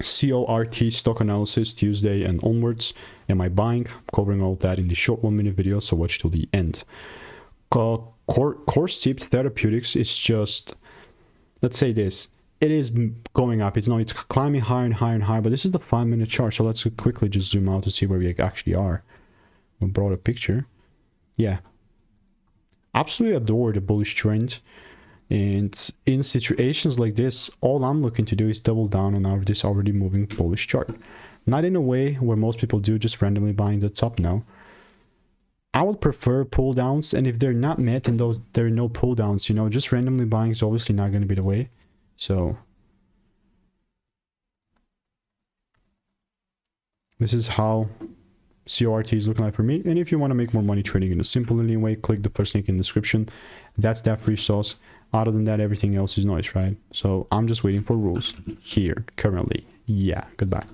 CORT stock analysis Tuesday and onwards. Am I buying? I'm covering all that in the short 1-minute video, so watch till the end. Corcept Therapeutics is just, let's say this, it is going up. It's climbing higher and higher and higher, but this is the 5-minute chart, so let's quickly just zoom out to see where we actually are. We brought a picture. Yeah, absolutely adore the bullish trend. And in situations like this, all I'm looking to do is double down on this already moving bullish chart. Not in a way where most people do, just randomly buying the top now. I would prefer pull downs, and if they're not met and there are no pull downs, you know, just randomly buying is obviously not going to be the way. So this is how CORT is looking like for me. And if you want to make more money trading in a simple linear way, click the first link in the description. That's that free sauce. Other than that, everything else is noise, right? So I'm just waiting for rules here currently. Yeah, goodbye.